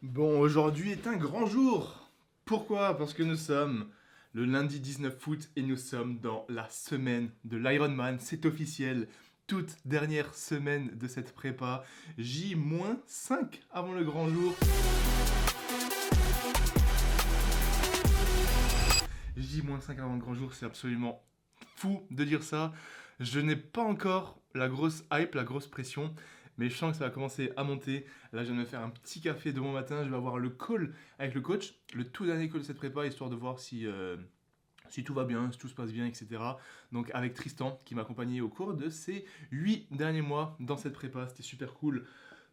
Bon, aujourd'hui est un grand jour. Pourquoi? Parce que nous sommes le lundi 19 août et nous sommes dans la semaine de l'Ironman. C'est officiel. Toute dernière semaine de cette prépa. J-5 avant le grand jour. J-5 avant le grand jour, c'est absolument fou de dire ça. Je n'ai pas encore la grosse hype, la grosse pression. Mais je sens que ça va commencer à monter. Là, je viens de me faire un petit café demain matin. Je vais avoir le call avec le coach, le tout dernier call de cette prépa, histoire de voir si tout va bien, si tout se passe bien, etc. Donc avec Tristan, qui m'a accompagné au cours de ces 8 derniers mois dans cette prépa. C'était super cool.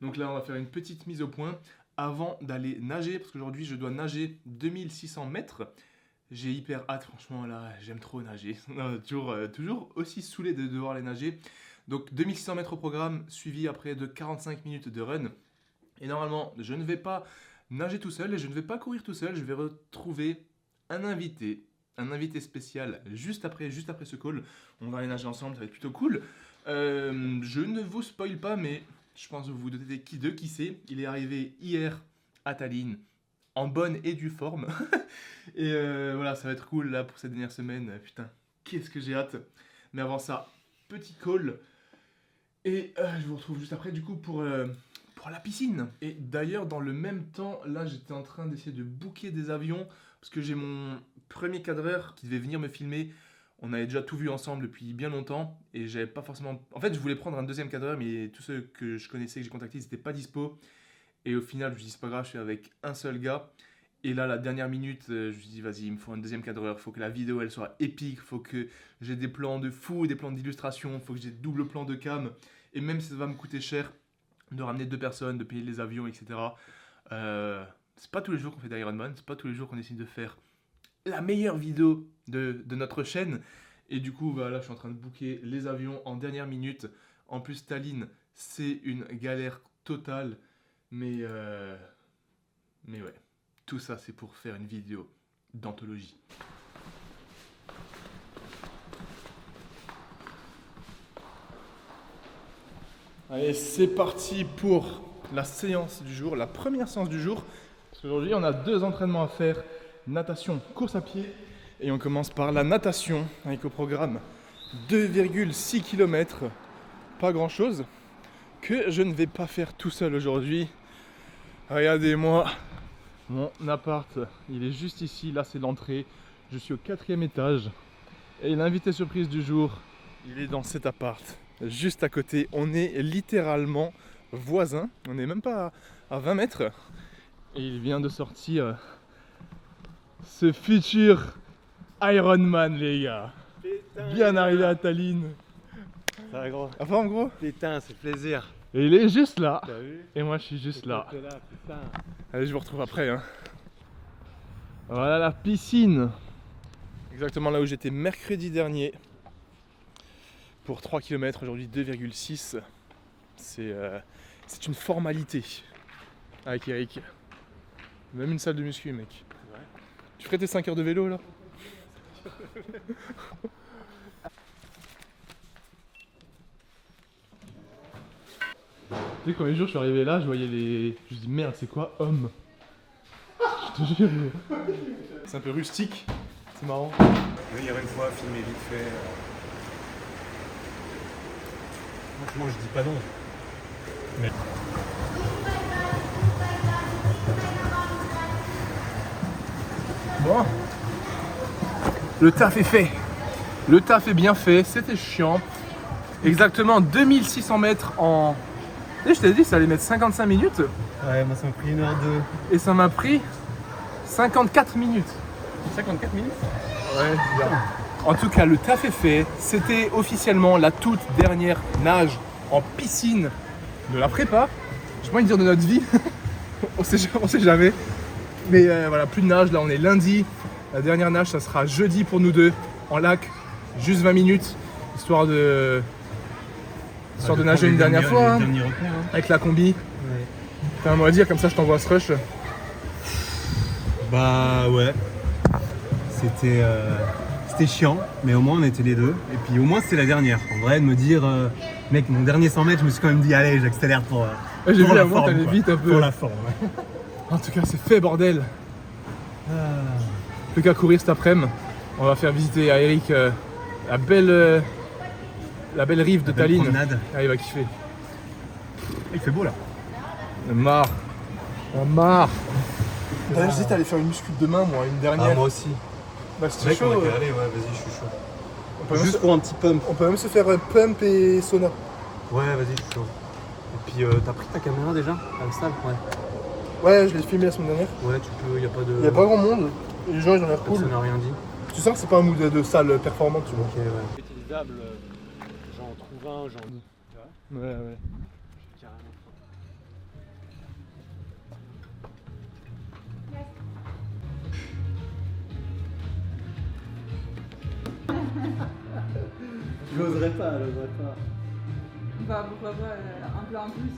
Donc là, on va faire une petite mise au point avant d'aller nager, parce qu'aujourd'hui, je dois nager 2600 mètres. J'ai hyper hâte, franchement, là, j'aime trop nager. toujours aussi saoulé de devoir aller nager. Donc 2600 mètres au programme, suivi après de 45 minutes de run. Et normalement, je ne vais pas nager tout seul et je ne vais pas courir tout seul. Je vais retrouver un invité spécial juste après ce call. On va aller nager ensemble, ça va être plutôt cool. Je ne vous spoil pas, mais je pense que vous vous doutez qui c'est. Il est arrivé hier à Tallinn, en bonne et due forme. Et voilà, ça va être cool là pour cette dernière semaine. Putain, qu'est-ce que j'ai hâte. Mais avant ça, petit call. Et je vous retrouve juste après du coup pour la piscine. Et d'ailleurs dans le même temps, là j'étais en train d'essayer de booker des avions parce que j'ai mon premier cadreur qui devait venir me filmer. On avait déjà tout vu ensemble depuis bien longtemps et j'avais pas forcément... En fait je voulais prendre un deuxième cadreur mais tous ceux que je connaissais, que j'ai contactés, ils n'étaient pas dispo. Et au final je me suis dit c'est pas grave, je suis avec un seul gars. Et là, la dernière minute, je me suis dit, vas-y, il me faut un deuxième cadreur, il faut que la vidéo, elle soit épique, il faut que j'ai des plans de fou, des plans d'illustration, il faut que j'ai double plan de cam. Et même si ça va me coûter cher de ramener 2 personnes, de payer les avions, etc. C'est pas tous les jours qu'on fait d'Ironman, c'est pas tous les jours qu'on essaie de faire la meilleure vidéo de notre chaîne. Et du coup, bah, là, je suis en train de booker les avions en dernière minute. En plus, Tallinn, c'est une galère totale. Mais ouais. Tout ça, c'est pour faire une vidéo d'anthologie. Allez, c'est parti pour la séance du jour, la première séance du jour. Parce qu'aujourd'hui, on a 2 entraînements à faire, natation, course à pied. Et on commence par la natation, avec au programme 2,6 km. Pas grand-chose, que je ne vais pas faire tout seul aujourd'hui. Regardez-moi. Mon appart, il est juste ici, là c'est l'entrée. Je suis au 4e étage. Et l'invité surprise du jour, il est dans cet appart, juste à côté. On est littéralement voisins, on n'est même pas à 20 mètres. Et il vient de sortir ce futur Ironman, les gars. Putain, bien arrivé à Tallinn. Ça va gros. À forme gros. Putain, c'est plaisir. Et il est juste là. T'as vu? Et moi je suis juste là. Putain. Allez, je vous retrouve après. Hein. Voilà la piscine. Exactement là où j'étais mercredi dernier. Pour 3 km, aujourd'hui 2,6. C'est une formalité. Avec Eric. Même une salle de muscu, mec. Ouais. Tu ferais tes 5 heures de vélo là? Tu sais, quand les jours je suis arrivé là, je voyais les... Je me dis merde, c'est quoi homme? Je te jure. C'est un peu rustique, c'est marrant. Venir une fois, filmer vite fait. Franchement, je dis pas non. Mais... Bon. Le taf est fait. Le taf est bien fait, c'était chiant. Exactement 2600 mètres en... Et je t'ai dit, ça allait mettre 55 minutes. Ouais, moi ça m'a pris 1h02. Et ça m'a pris 54 minutes. 54 minutes? Ouais, bien. En tout cas, le taf est fait. C'était officiellement la toute dernière nage en piscine de la prépa. Je peux pas dire de notre vie. on sait jamais. Mais voilà, plus de nage. Là, on est lundi. La dernière nage, ça sera jeudi pour nous deux en lac. Juste 20 minutes. Histoire de nager une dernière fois. Hein, avec la combi. Ouais. T'as un mot à dire, comme ça je t'envoie ce rush. Bah ouais. C'était chiant, mais au moins on était les deux. Et puis au moins c'était la dernière. En vrai, de me dire, mec, mon dernier 100 mètres, je me suis quand même dit, allez, j'accélère pour J'ai vu la avant, forme. T'allais vite un peu. Pour la forme. En tout cas, c'est fait, bordel. Plus qu'à courir cet après-midi. On va faire visiter à Eric la belle rive de Tallinn. Promenade. Ah, il va kiffer. Il fait beau là. On a marre. On a marre. D'ailleurs, j'hésite à aller faire une muscu demain, moi, une dernière. Ah, moi aussi. Bah, C'est c'était vrai qu'on chaud. va y aller, ouais, vas-y, je suis chaud. On peut même Juste pour un petit pump. On peut même se faire pump et sauna. Ouais, vas-y, je suis chaud. Et puis, t'as pris ta caméra déjà à la salle? Ouais. Ouais, je l'ai filmé la semaine dernière. Ouais, tu peux, y a pas de. Il n'y a pas grand monde. Et les gens, ils ont l'air cool. Personne n'a rien dit. Tu sens que c'est pas un mood de salle performante, tu vois. Ok, ouais. Utilisable, j'en trouve un, j'en. Tu vois? Ouais, ouais. Carrément. J'oserais pas. Bah pourquoi pas un plat en plus.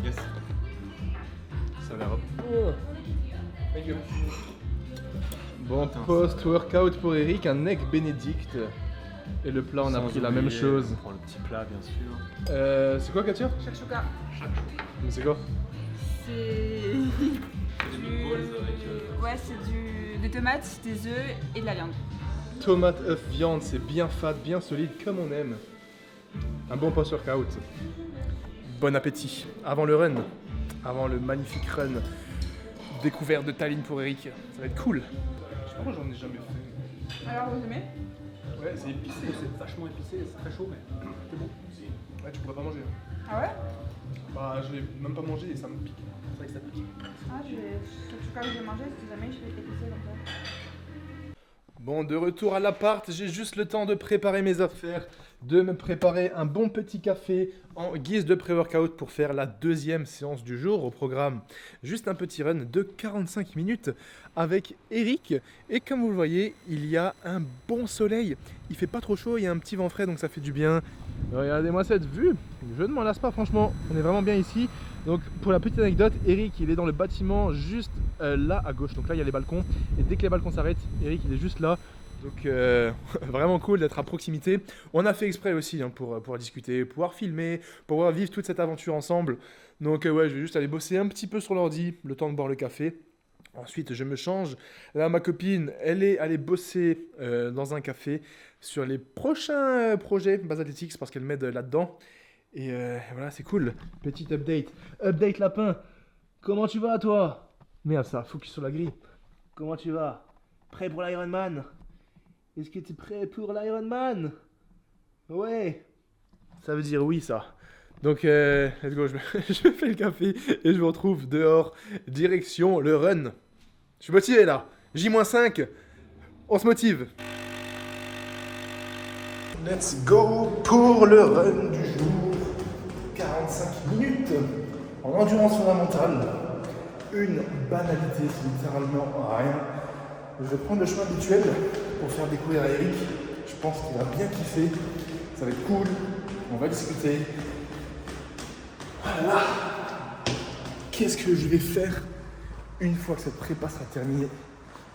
Yes. Ça a l'air. Thank you. Bon, post-workout pour Eric, un egg Benedict. Et le plat, on a pris la même chose. On prend le petit plat, bien sûr. C'est quoi, Katia? Shakshuka. Mais c'est quoi? C'est ouais, c'est des tomates, des œufs et de la viande. Tomate, œuf, viande, c'est bien fat, bien solide, comme on aime. Un bon post-workout. Bon appétit. Avant le run, avant le magnifique run découvert de Tallinn pour Eric. Ça va être cool. Je sais pas pourquoi j'en ai jamais fait. Alors vous aimez? Ouais, c'est épicé. C'est vachement épicé, c'est très chaud, mais c'est bon. Ouais, tu pourrais pas manger. Ah ouais? Bah, je l'ai même pas mangé et ça me pique. C'est vrai que ça pique. Ah je vais. Shakshuka que j'ai mangé, si jamais je fais épicé comme ça. Bon, de retour à l'appart, j'ai juste le temps de préparer mes affaires, de me préparer un bon petit café en guise de pré-workout pour faire la deuxième séance du jour au programme. Juste un petit run de 45 minutes avec Eric. Et comme vous le voyez, il y a un bon soleil. Il fait pas trop chaud, il y a un petit vent frais donc ça fait du bien. Regardez-moi cette vue, je ne m'en lasse pas franchement, on est vraiment bien ici. Donc pour la petite anecdote, Eric il est dans le bâtiment juste là à gauche, donc là il y a les balcons et dès que les balcons s'arrêtent, Eric il est juste là. Donc vraiment cool d'être à proximité. On a fait exprès aussi pour pouvoir discuter, pouvoir filmer, pour pouvoir vivre toute cette aventure ensemble. Donc ouais, je vais juste aller bosser un petit peu sur l'ordi, le temps de boire le café. Ensuite, je me change. Là, ma copine, elle est allée bosser dans un café sur les prochains projets Base Athletics parce qu'elle m'aide là-dedans. Et voilà, c'est cool. Petite update. Update lapin. Comment tu vas, toi? Merde, ça, focus sur la grille. Comment tu vas? Prêt pour l'Ironman? Est-ce que tu es prêt pour l'Ironman? Ouais. Ça veut dire oui, ça. Donc, let's go. Je me fais le café et je me retrouve dehors, direction le run. Je suis motivé, là. J-5. On se motive. Let's go pour le run du jour. 45 minutes en endurance fondamentale. Une banalité, c'est littéralement rien. Je vais prendre le chemin habituel pour faire découvrir à Eric. Je pense qu'il va bien kiffer. Ça va être cool. On va discuter. Voilà. Qu'est-ce que je vais faire une fois que cette prépa sera terminée?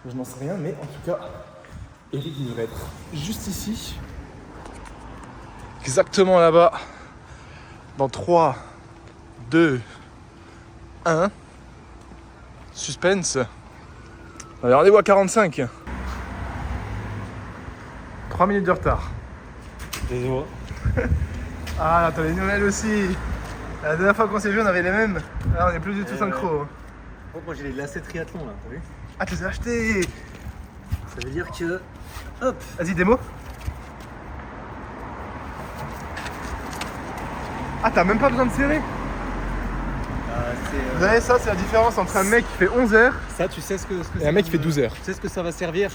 Je n'en sais rien, mais en tout cas, Eric devrait être juste ici. Exactement là-bas. Dans 3, 2, 1. Suspense. Allez, rendez-vous à 45. 3 minutes de retard. Désolé. Ah, t'as les nouvelles aussi. La dernière fois qu'on s'est vu, on avait les mêmes. Là, on est plus du tout synchro. Oh, moi j'ai les lacets triathlon là, t'as vu? Ah, tu les as achetés. Ça veut dire que. Hop! Vas-y, démo. Ah, t'as même pas besoin de serrer. Vous savez, ça, c'est la différence entre un mec qui fait 11 heures Ça, tu sais ce que et un mec qui fait 12 heures. Tu sais ce que ça va servir?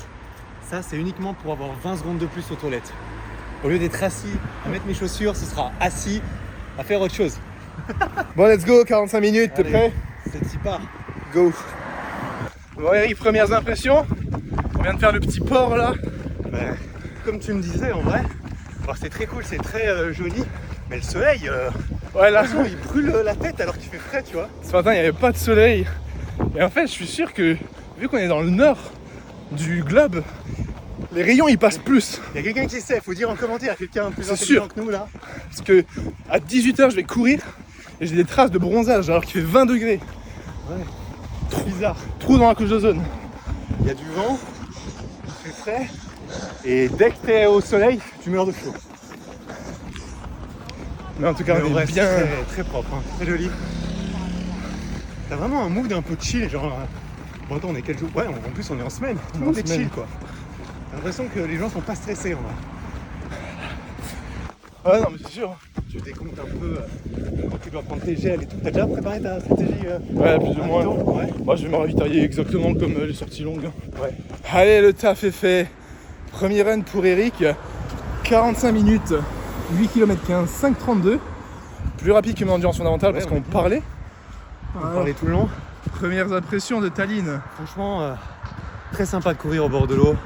Ça, c'est uniquement pour avoir 20 secondes de plus aux toilettes. Au lieu d'être assis à mettre mes chaussures, ce sera assis à faire autre chose. Bon, let's go, 45 minutes, t'es Allez, prêt? C'est part. Go. Bon, Eric, premières impressions. On vient de faire le petit port là. Ouais. Comme tu me disais, en vrai, alors, c'est très cool, c'est très joli, mais le soleil, Ouais, là, il brûle la tête alors qu'il fait frais, tu vois. ce matin, il n'y avait pas de soleil. Et en fait, je suis sûr que, vu qu'on est dans le nord du globe, les rayons, ils passent plus. Il y a quelqu'un qui sait, faut dire en commentaire, quelqu'un plus C'est intelligent sûr. que nous là. Parce que à 18 h, je vais courir et j'ai des traces de bronzage alors qu'il fait 20 degrés. Ouais. bizarre. Trou dans la couche d'ozone. Il y a du vent, il fait frais, et dès que t'es au soleil, tu meurs de chaud. Mais en tout cas, Mais on en est vrai, bien. c'est très propre, hein, très joli. T'as vraiment un mood un peu chill, genre. Bon, attends, on est quel jour? Ouais, en plus, on est en semaine. Tout le monde est chill, quoi. T'as l'impression que les gens sont pas stressés, en vrai. Ah non, mais c'est sûr. Tu décomptes un peu quand tu dois prendre tes gels et tout. T'as déjà préparé ta stratégie Ouais, plus ou moins. Ouais. Moi, je vais me ravitailler exactement comme les sorties longues. Ouais. Allez, le taf est fait. Premier run pour Eric. 45 minutes, 8 km 15, 5,32. Plus rapide que mon endurance fondamentale parce Ouais, qu'on ouais. parlait. On parlait tout le long. Premières impressions de Tallinn. Franchement, très sympa de courir au bord de l'eau.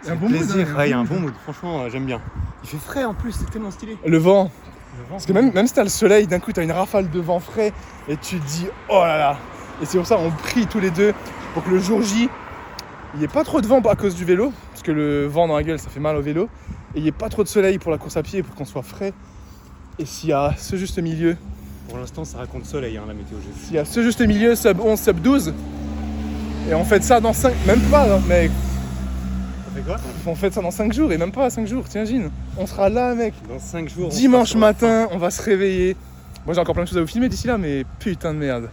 Il y a un C'est bon mood, plaisir. hein, Ouais, il y a un bon mood. Franchement, j'aime bien. Il fait frais en plus, c'est tellement stylé. Le vent. Le vent, Parce que même si t'as le soleil, d'un coup t'as une rafale de vent frais et tu te dis oh là là. Et c'est pour ça on prie tous les deux pour que le jour J, il n'y ait pas trop de vent à cause du vélo, parce que le vent dans la gueule ça fait mal au vélo, et il n'y ait pas trop de soleil pour la course à pied pour qu'on soit frais. Et s'il y a ce juste milieu, Pour l'instant, ça raconte soleil, hein, la météo. J'ai vu. s'il y a ce juste milieu, sub 11, sub 12, et on fait ça dans 5, même pas, hein, mec, Ça fait quoi? on fait ça dans 5 jours, et même pas 5 jours, t'imagines. On sera là, mec. Dans 5 jours. on Dimanche sera sur la matin, on va se réveiller. Moi j'ai encore plein de choses à vous filmer d'ici là, mais putain de merde.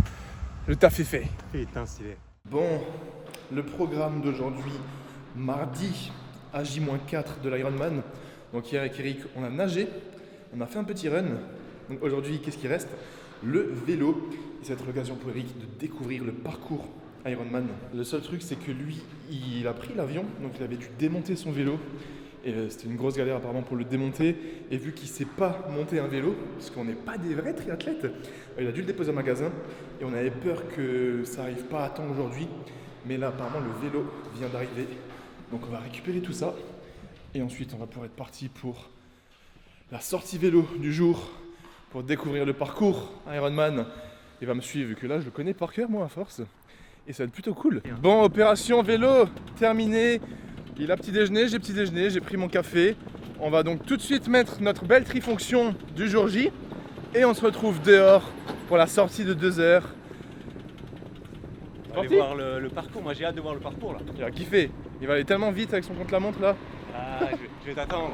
Le taf est fait. fin. Putain, stylé. Bon, le programme d'aujourd'hui, mardi, à J-4 de l'Ironman. Donc hier avec Eric, on a nagé, on a fait un petit run. Donc aujourd'hui, qu'est-ce qui reste? Le vélo. Et ça va être l'occasion pour Eric de découvrir le parcours Ironman. Le seul truc, c'est que lui, il a pris l'avion, donc il avait dû démonter son vélo. Et c'était une grosse galère apparemment pour le démonter. Et vu qu'il ne sait pas monter un vélo, parce qu'on n'est pas des vrais triathlètes, il a dû le déposer au magasin. Et on avait peur que ça n'arrive pas à temps aujourd'hui. Mais là, apparemment, le vélo vient d'arriver. Donc on va récupérer tout ça. Et ensuite, on va pouvoir être parti pour la sortie vélo du jour, pour découvrir le parcours Ironman. Il va me suivre, vu que là, je le connais par cœur, moi, à force. Et ça va être plutôt cool. Bon, opération vélo terminée. Il a petit déjeuner, j'ai pris mon café. On va donc tout de suite mettre notre belle trifonction du jour J. Et on se retrouve dehors pour la sortie de 2 heures. On va aller Parti voir le parcours. Moi, j'ai hâte de voir le parcours là. Il va kiffer. Il va aller tellement vite avec son contre-la-montre là. Ah, je vais t'attendre.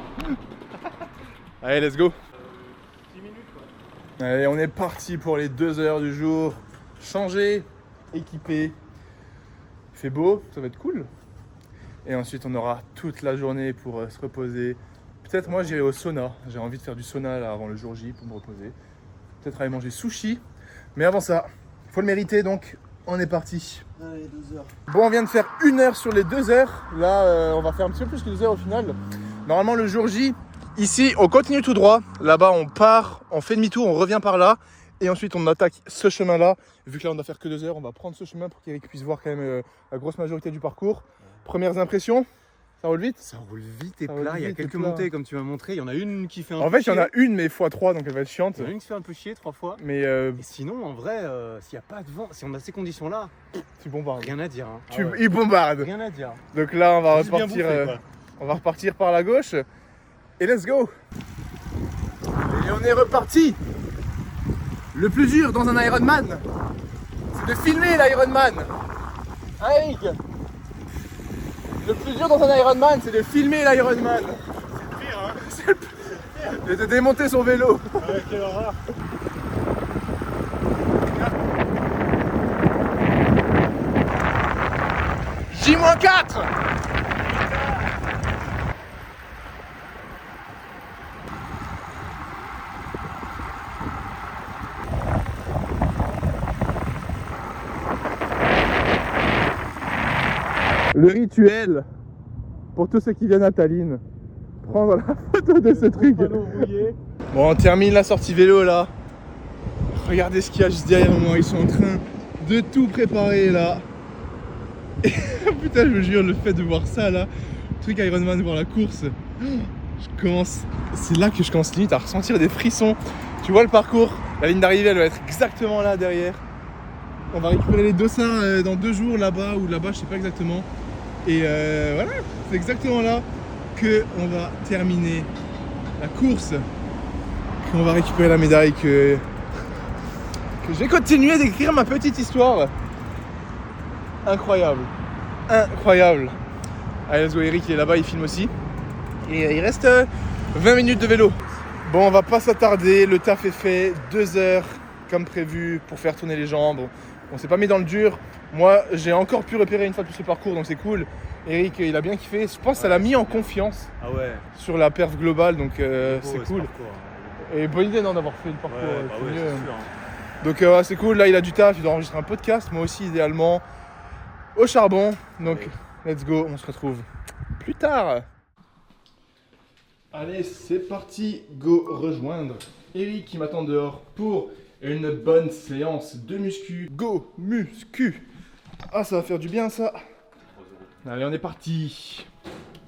Allez, let's go. 10 minutes quoi. Allez, on est parti pour les 2 heures du jour. Changé, équipé. Il fait beau, ça va être cool. Et ensuite, on aura toute la journée pour se reposer. Peut-être moi, j'irai au sauna. J'ai envie de faire du sauna là, avant le jour J pour me reposer. Peut-être aller manger sushi. Mais avant ça, il faut le mériter, donc on est parti. Allez, 2 heures. Bon, on vient de faire 1 heure sur les 2 heures. Là, on va faire un petit peu plus que 2 heures au final. Normalement, le jour J, ici, on continue tout droit. Là-bas, on part, on fait demi-tour, on revient par là. Et ensuite, on attaque ce chemin-là. Vu que là, on doit faire que 2 heures, on va prendre ce chemin pour qu'Eric puisse voir quand même la grosse majorité du parcours. Premières impressions, ça roule vite? Ça roule vite et Ça roule plat. Il y a vite et quelques plat. montées comme tu m'as montré. Il y en a une qui fait un peu En fait, il y en chier. a une, mais x3, donc elle va être chiante. Il y en a une qui fait un peu chier 3 fois. Mais Et sinon, en vrai, s'il n'y a pas de vent, si on a ces conditions-là, tu bombardes. rien à dire. Hein. Tu, Ah ouais. il bombarde. Rien à dire. Donc là, on va Juste bien repartir, bouffé, quoi. on va repartir par la gauche. Et let's go. Et on est reparti. Le plus dur dans un Ironman, c'est de filmer l'Ironman. Hein, Eric? Le plus dur dans un Ironman, c'est de filmer l'Ironman. C'est le pire, hein. Et de démonter son vélo. Ouais, quelle horreur. J-4. Le rituel pour tous ceux qui viennent à Tallinn, prendre la photo de ce truc. Bon, on termine la sortie vélo là. Regardez ce qu'il y a juste derrière moi, ils sont en train de tout préparer là. Et putain, je me jure, le fait de voir ça là, le truc Ironman, de voir la course, c'est là que je commence limite à ressentir des frissons. Tu vois le parcours, la ligne d'arrivée elle va être exactement là derrière. On va récupérer les dossards dans 2 jours là-bas ou là-bas, je sais pas exactement. Et voilà, c'est exactement là que on va terminer la course, qu'on va récupérer la médaille, que je vais continuer d'écrire ma petite histoire. incroyable. Incroyable. Allez, let's go, Eric il est là-bas, il filme aussi. Et il reste 20 minutes de vélo. Bon, on va pas s'attarder, le taf est fait, 2 heures comme prévu pour faire tourner les jambes. On s'est pas mis dans le dur. Moi, j'ai encore pu repérer une fois tout ce parcours, donc c'est cool. Eric, il a bien kiffé. Je pense que ça l'a mis en confiance Ah ouais. sur la perf globale, donc c'est ce cool. parcours, hein. Et bonne idée non, d'avoir fait le parcours, Ouais, bah c'est ouais, mieux. c'est sûr, hein. Donc ouais, c'est cool, là il a du taf, il doit enregistrer un podcast, moi aussi idéalement au charbon. Donc let's go, on se retrouve plus tard. Allez, c'est parti, go rejoindre Eric qui m'attend dehors pour une bonne séance de muscu. Go muscu. Ah, ça va faire du bien ça. Allez, on est parti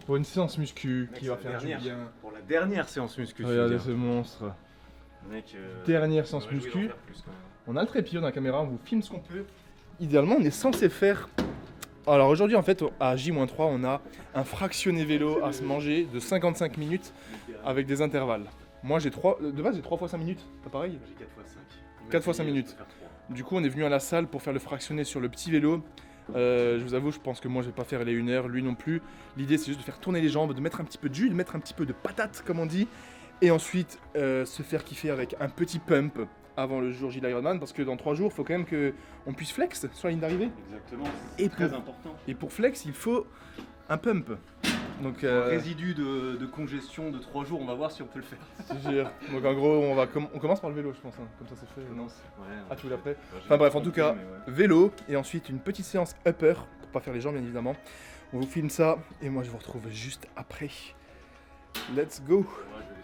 pour une séance muscu qui va faire du bien. Pour la dernière séance muscu. Regardez ce monstre. Mec, Dernière séance muscu. On a le trépied, on a la caméra, on vous filme ce qu'on peut. Idéalement, on est censé faire. Alors aujourd'hui, en fait, à J-3, on a un fractionné vélo à se manger de 55 minutes avec des intervalles. Moi, de base, j'ai 3 fois 5 minutes, pas pareil? J'ai 4 fois 5. 4 fois 5 minutes. Du coup, on est venu à la salle pour faire le fractionné sur le petit vélo. Je vous avoue, je pense que moi, je vais pas faire les 1 heure, lui non plus. L'idée, c'est juste de faire tourner les jambes, de mettre un petit peu de jus, de mettre un petit peu de patate, comme on dit. Et ensuite, se faire kiffer avec un petit pump avant le jour J de l'Ironman, parce que dans 3 jours, il faut quand même qu'on puisse flex sur la ligne d'arrivée. Exactement, Et c'est très pour- important. Et pour flex, il faut un pump. Donc, Un résidu de congestion de 3 jours, on va voir si on peut le faire. je te jure. Donc en gros, on commence par le vélo, je pense. Hein. Comme ça, c'est fait. Non. Ouais, Ah, tu voulais après? ouais, Enfin bref, en tout cas, mais ouais. vélo et ensuite une petite séance upper pour pas faire les jambes, bien évidemment. On vous filme ça et moi, je vous retrouve juste après. Let's go. Ouais, je vais-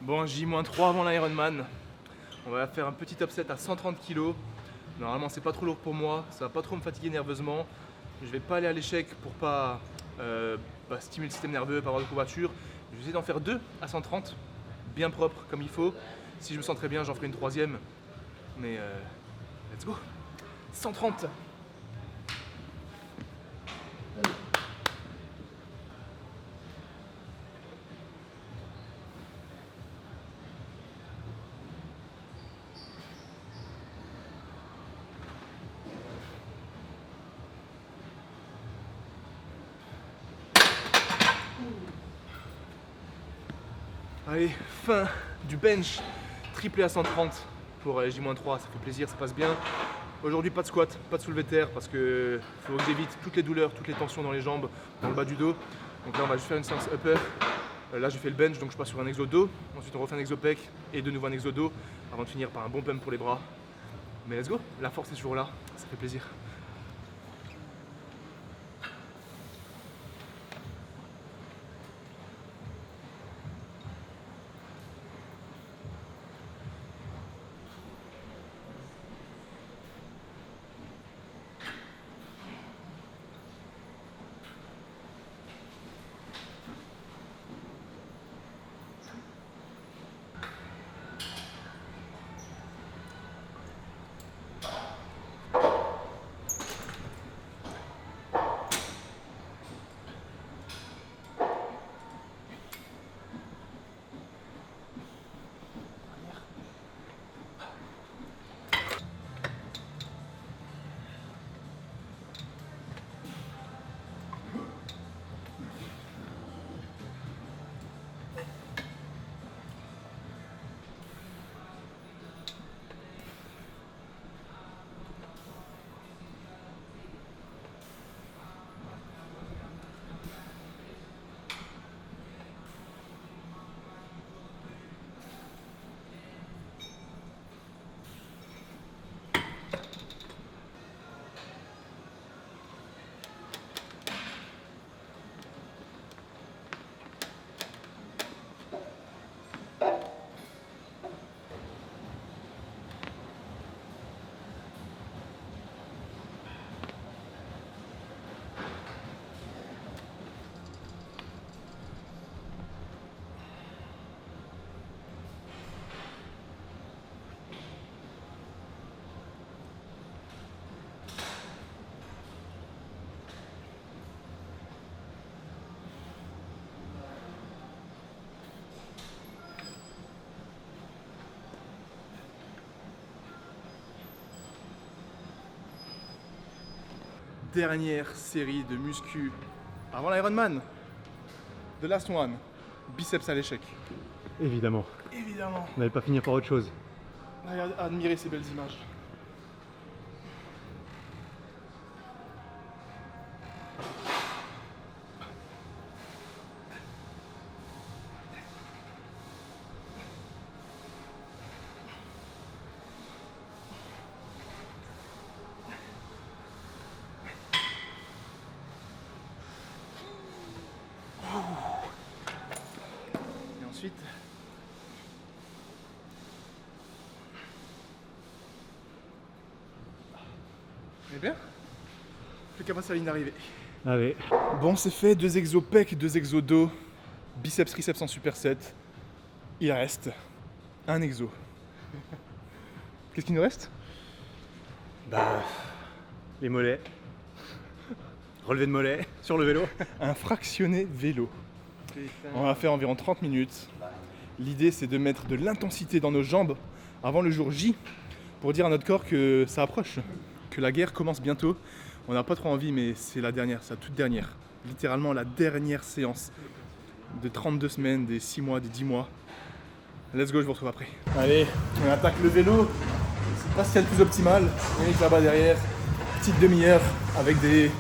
Bon, J-3 avant l'Ironman. On va faire un petit upset à 130 kg. Normalement, c'est pas trop lourd pour moi, ça va pas trop me fatiguer nerveusement. Je vais pas aller à l'échec pour pas stimuler le système nerveux, pas avoir de courbature. Je vais essayer d'en faire 2 à 130, bien propre comme il faut. Si je me sens très bien, j'en ferai une 3e. Mais let's go. 130. Allez, fin du bench triplé à 130 pour J-3, ça fait plaisir, ça passe bien. Aujourd'hui, pas de squat, pas de soulevé de terre parce que faut que j'évite toutes les douleurs, toutes les tensions dans les jambes, dans le bas du dos. Donc là, on va juste faire une séance upper. Là, j'ai fait le bench, donc je passe sur un exo dos. Ensuite, on refait un exo pec et de nouveau un exo dos avant de finir par un bon pump pour les bras. Mais let's go, la force est toujours là, ça fait plaisir. dernière série de muscu avant l'Ironman. The last one. Biceps à l'échec. Évidemment. Évidemment. On n'allait pas finir par autre chose. Regardez, admirez ces belles images. Et ensuite, eh bien, plus qu'à passer à la ligne d'arrivée. Allez. Bon, c'est fait, 2 exos pec, 2 exos dos, biceps triceps en superset. Il reste un exo. Qu'est-ce qu'il nous reste? Bah, les mollets. Relevé de mollets sur le vélo. Un fractionné vélo. On va faire environ 30 minutes. L'idée, c'est de mettre de l'intensité dans nos jambes avant le jour J pour dire à notre corps que ça approche, que la guerre commence bientôt. On n'a pas trop envie, mais c'est la dernière, c'est la toute dernière. Littéralement la dernière séance de 32 semaines, des 6 mois, des 10 mois. Let's go, je vous retrouve après. Allez, on attaque le vélo. C'est pas ce qu'il y a de plus optimal. Yannick là-bas derrière, petite demi-heure avec des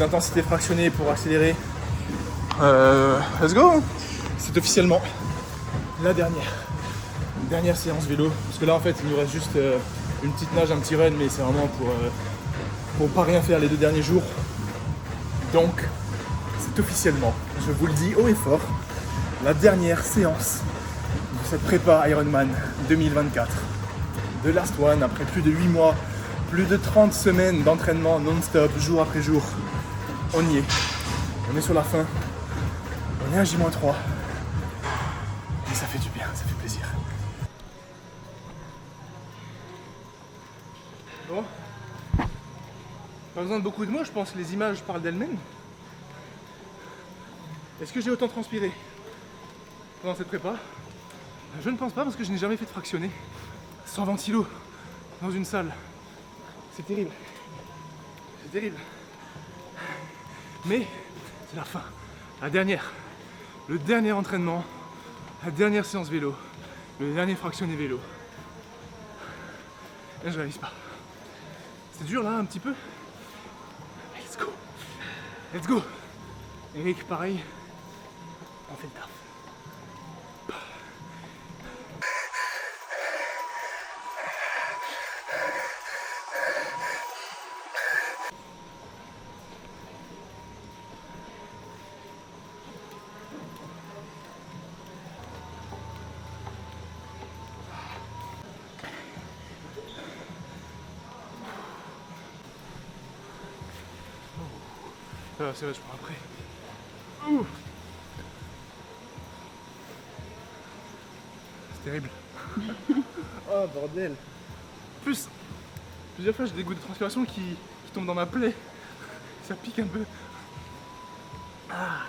intensités fractionnées pour accélérer. Let's go. C'est officiellement la dernière séance vélo. Parce que là en fait il nous reste juste une petite nage, un petit run, mais c'est vraiment pour pas rien faire les 2 derniers jours. Donc c'est officiellement, je vous le dis haut et fort, la dernière séance de cette prépa Ironman 2024. The last one, après plus de 8 mois, plus de 30 semaines d'entraînement non-stop, jour après jour. On y est. On est sur la fin. On est à J-3. Et ça fait du bien, ça fait plaisir. Bon. Pas besoin de beaucoup de mots, je pense que les images parlent d'elles-mêmes. Est-ce que j'ai autant transpiré pendant cette prépa? Je ne pense pas parce que je n'ai jamais fait de fractionné. 120 kilos dans une salle. C'est terrible. C'est terrible. Mais c'est la fin. La dernière. Le dernier entraînement. La dernière séance vélo. Le dernier fractionné vélo. Et je réalise pas. C'est dur là un petit peu. Let's go. Let's go. Eric, pareil. On fait le taf. C'est vrai, je prends après. Ouh. C'est terrible. Oh bordel. Plusieurs fois j'ai des gouttes de transpiration qui tombent dans ma plaie. Ça pique un peu. Ah.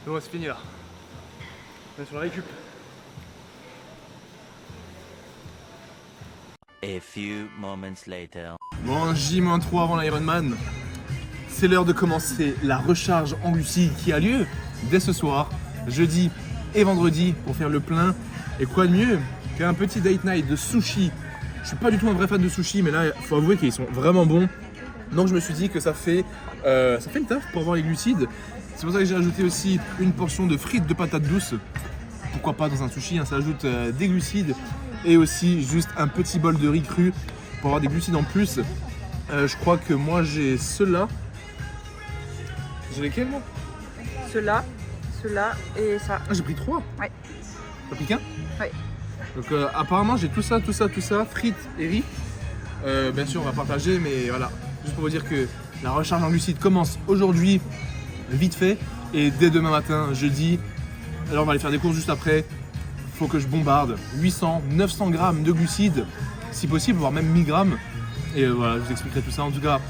Bon, c'est fini là. On est sur la récup. A few moments later. Bon, J-3 avant l'Ironman. C'est l'heure de commencer la recharge en glucides qui a lieu dès ce soir, jeudi et vendredi, pour faire le plein. Et quoi de mieux qu'un petit date night de sushi. Je suis pas du tout un vrai fan de sushi, mais là, il faut avouer qu'ils sont vraiment bons. Donc je me suis dit que ça fait le taf pour avoir les glucides. C'est pour ça que j'ai ajouté aussi une portion de frites de patates douces. Pourquoi pas dans un sushi, hein, ça ajoute des glucides. Et aussi juste un petit bol de riz cru pour avoir des glucides en plus. Je crois que moi j'ai ceux-là. J'ai lesquels moi? Ceux-là et ça. Ah, j'ai pris 3. Ouais. T'as pris qu'un? Ouais. Donc apparemment j'ai tout ça, frites et riz. Bien sûr on va partager, mais voilà. Juste pour vous dire que la recharge en glucides commence aujourd'hui, vite fait. Et dès demain matin, jeudi, alors on va aller faire des courses juste après. Faut que je bombarde 800, 900 grammes de glucides, si possible, voire même 1000 grammes. Et voilà, je vous expliquerai tout ça. En tout cas,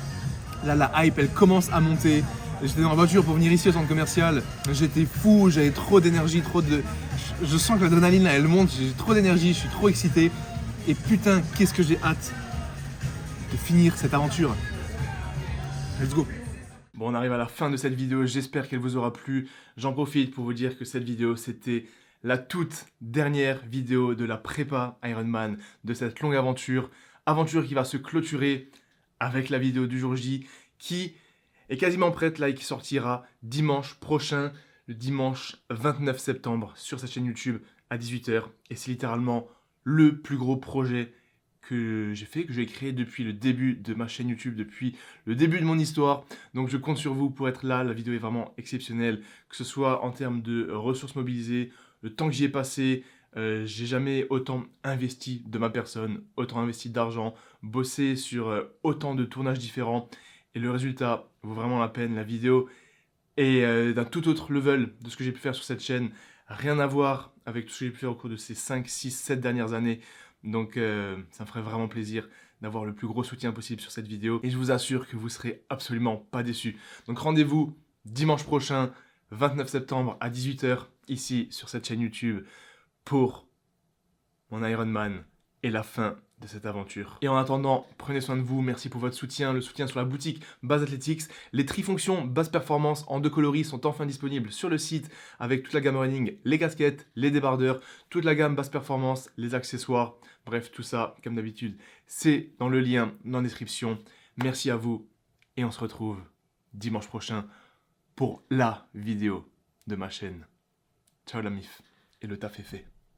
là la hype elle commence à monter. J'étais dans la voiture pour venir ici au centre commercial, j'étais fou, j'avais trop d'énergie, je sens que l'adrénaline là elle monte, j'ai trop d'énergie, je suis trop excité. Et putain, qu'est-ce que j'ai hâte de finir cette aventure. Let's go. Bon, on arrive à la fin de cette vidéo, j'espère qu'elle vous aura plu. J'en profite pour vous dire que cette vidéo, c'était la toute dernière vidéo de la prépa Ironman, de cette longue aventure. Aventure qui va se clôturer avec la vidéo du jour J, qui est quasiment prête là et qui sortira dimanche prochain, le dimanche 29 septembre, sur cette chaîne YouTube à 18 h. Et c'est littéralement le plus gros projet que j'ai fait, que j'ai créé depuis le début de ma chaîne YouTube, depuis le début de mon histoire. Donc je compte sur vous pour être là, la vidéo est vraiment exceptionnelle, que ce soit en termes de ressources mobilisées, le temps que j'y ai passé, j'ai jamais autant investi de ma personne, autant investi d'argent, bossé sur autant de tournages différents, et le résultat vaut vraiment la peine. La vidéo est d'un tout autre level de ce que j'ai pu faire sur cette chaîne, rien à voir avec tout ce que j'ai pu faire au cours de ces 5, 6, 7 dernières années. Donc ça me ferait vraiment plaisir d'avoir le plus gros soutien possible sur cette vidéo. Et je vous assure que vous serez absolument pas déçus. Donc rendez-vous dimanche prochain, 29 septembre à 18 h, ici sur cette chaîne YouTube, pour mon Ironman et la fin de cette aventure. Et en attendant, prenez soin de vous, merci pour votre soutien, le soutien sur la boutique Base Athletics. Les trifonctions Base Performance en 2 coloris sont enfin disponibles sur le site avec toute la gamme running, les casquettes, les débardeurs, toute la gamme Base Performance, les accessoires, bref tout ça comme d'habitude, c'est dans le lien dans la description. Merci à vous et on se retrouve dimanche prochain pour la vidéo de ma chaîne. Ciao la mif, et le taf est fait.